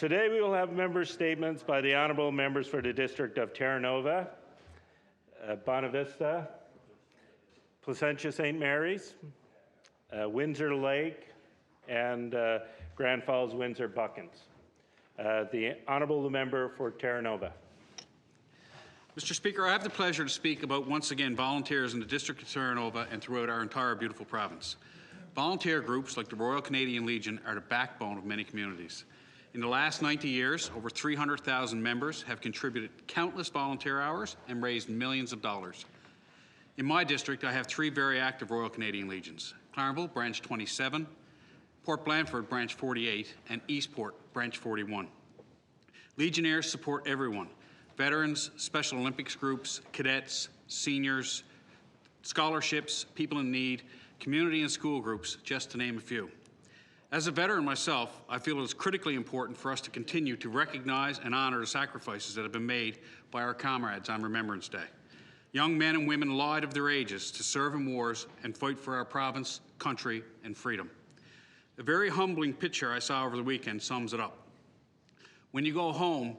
Today we will have member statements by the honourable members for the District of Terra Nova, Bonavista, Placentia St. Mary's, Windsor Lake, and Grand Falls Windsor Buckens. The honourable member for Terra Nova. Mr. Speaker, I have the pleasure to speak about, once again, volunteers in the District of Terra Nova and throughout our entire beautiful province. Volunteer groups like the Royal Canadian Legion are the backbone of many communities. In the last 90 years, over 300,000 members have contributed countless volunteer hours and raised millions of dollars. In my district, I have 3 very active Royal Canadian Legions: Clareville, Branch 27, Port Blandford, Branch 48, and Eastport, Branch 41. Legionnaires support everyone: veterans, Special Olympics groups, cadets, seniors, scholarships, people in need, community and school groups, just to name a few. As a veteran myself, I feel it is critically important for us to continue to recognize and honor the sacrifices that have been made by our comrades on Remembrance Day. Young men and women lied of their ages to serve in wars and fight for our province, country, and freedom. A very humbling picture I saw over the weekend sums it up. When you go home,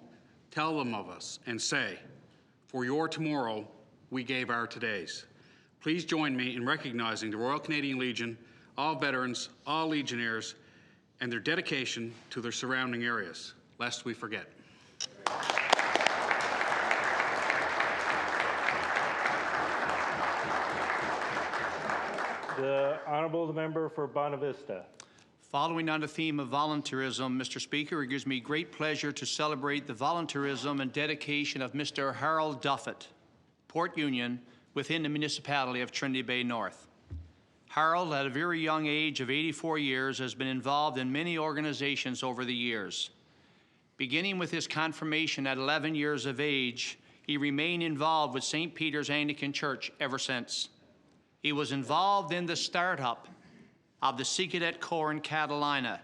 tell them of us and say, "For your tomorrow, we gave our todays." Please join me in recognizing the Royal Canadian Legion, all veterans, all Legionnaires, and their dedication to their surrounding areas, lest we forget. The honourable member for Bonavista. Following on the theme of volunteerism, Mr. Speaker, it gives me great pleasure to celebrate the volunteerism and dedication of Mr. Harold Duffett, Port Union, within the municipality of Trinity Bay North. Harold, at a very young age of 84 years, has been involved in many organizations over the years. Beginning with his confirmation at 11 years of age, he remained involved with St. Peter's Anglican Church ever since. He was involved in the startup of the Sea Cadet Corps in Catalina,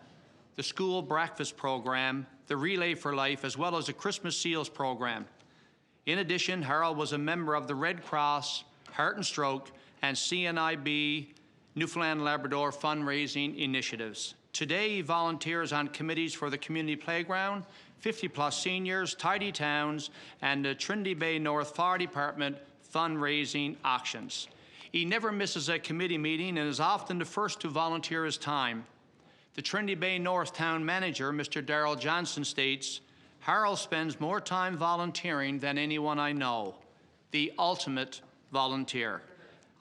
the school breakfast program, the Relay for Life, as well as the Christmas Seals program. In addition, Harold was a member of the Red Cross, Heart and Stroke, and CNIB Newfoundland Labrador fundraising initiatives. Today, he volunteers on committees for the Community Playground, 50+ Seniors, Tidy Towns, and the Trinity Bay North Fire Department fundraising auctions. He never misses a committee meeting and is often the first to volunteer his time. The Trinity Bay North Town Manager, Mr. Darrell Johnson, states, "Harold spends more time volunteering than anyone I know. The ultimate volunteer."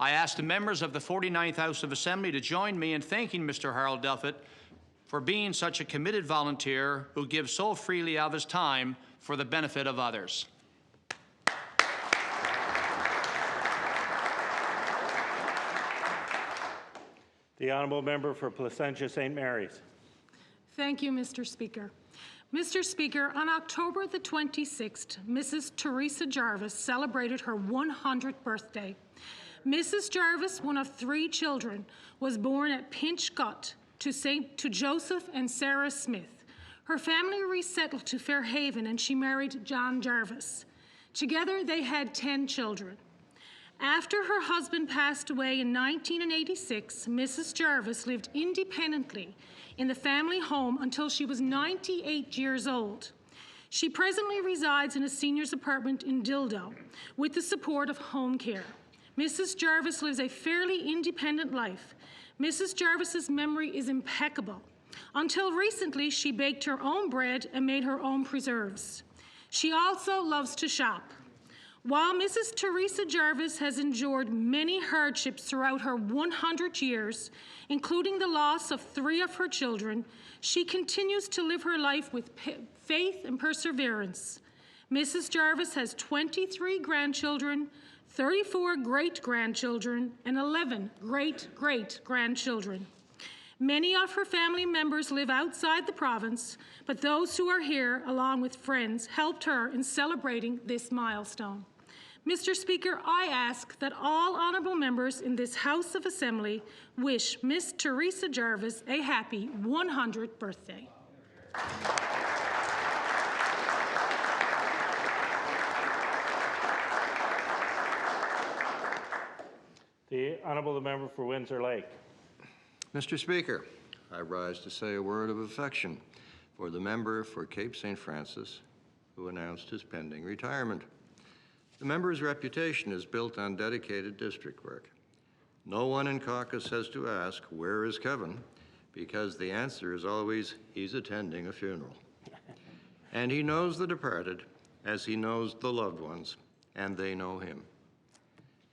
I ask the members of the 49th House of Assembly to join me in thanking Mr. Harold Duffett for being such a committed volunteer who gives so freely of his time for the benefit of others. The honourable member for Placentia St. Mary's. Thank you, Mr. Speaker. Mr. Speaker, on October the 26th, Mrs. Teresa Jarvis celebrated her 100th birthday. Mrs. Jarvis, one of 3 children, was born at Pinchgut to Joseph and Sarah Smith. Her family resettled to Fairhaven and she married John Jarvis. Together they had 10 children. After her husband passed away in 1986, Mrs. Jarvis lived independently in the family home until she was 98 years old. She presently resides in a senior's apartment in Dildo with the support of home care. Mrs. Jarvis lives a fairly independent life. Mrs. Jarvis's memory is impeccable. Until recently, she baked her own bread and made her own preserves. She also loves to shop. While Mrs. Teresa Jarvis has endured many hardships throughout her 100 years, including the loss of 3 of her children, she continues to live her life with faith and perseverance. Mrs. Jarvis has 23 grandchildren, 34 great-grandchildren, and 11 great-great-grandchildren. Many of her family members live outside the province, but those who are here, along with friends, helped her in celebrating this milestone. Mr. Speaker, I ask that all honourable members in this House of Assembly wish Miss Teresa Jarvis a happy 100th birthday. The honourable member for Windsor Lake. Mr. Speaker, I rise to say a word of affection for the member for Cape St. Francis, who announced his pending retirement. The member's reputation is built on dedicated district work. No one in caucus has to ask, "Where is Kevin?" because the answer is always, "He's attending a funeral." And he knows the departed as he knows the loved ones, and they know him.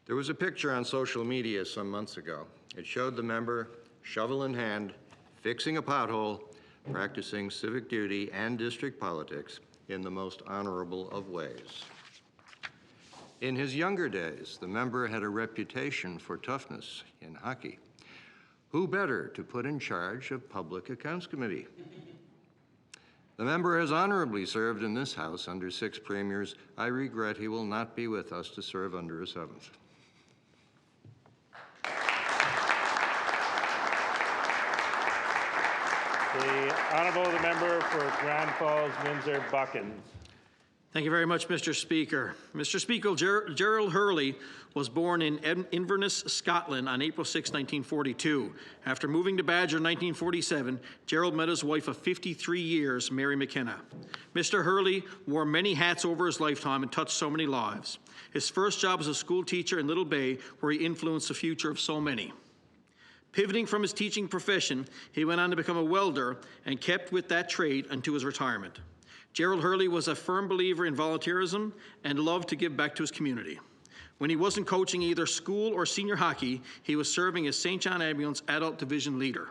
There was a picture on social media some months ago. It showed the member, shovel in hand, fixing a pothole, practicing civic duty and district politics in the most honorable of ways. In his younger days, the member had a reputation for toughness in hockey. Who better to put in charge of Public Accounts Committee? The member has honorably served in this House under 6 premiers. I regret he will not be with us to serve under a 7th. The Honourable the Member for Grand Falls, Windsor, Buckins. Thank you very much, Mr. Speaker. Mr. Speaker, Gerald Hurley was born in Inverness, Scotland on April 6, 1942. After moving to Badger in 1947, Gerald met his wife of 53 years, Mary McKenna. Mr. Hurley wore many hats over his lifetime and touched so many lives. His first job was a school teacher in Little Bay, where he influenced the future of so many. Pivoting from his teaching profession, he went on to become a welder and kept with that trade until his retirement. Gerald Hurley was a firm believer in volunteerism and loved to give back to his community. When he wasn't coaching either school or senior hockey, he was serving as St. John Ambulance Adult Division leader.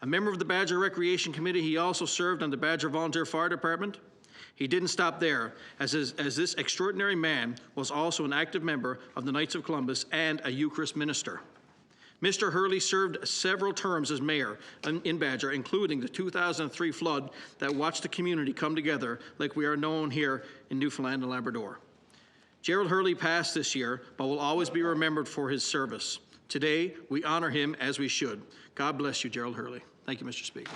A member of the Badger Recreation Committee, he also served on the Badger Volunteer Fire Department. He didn't stop there, as this extraordinary man was also an active member of the Knights of Columbus and a Eucharist minister. Mr. Hurley served several terms as mayor in Badger, including the 2003 flood that watched the community come together like we are known here in Newfoundland and Labrador. Gerald Hurley passed this year, but will always be remembered for his service. Today, we honor him as we should. God bless you, Gerald Hurley. Thank you, Mr. Speaker.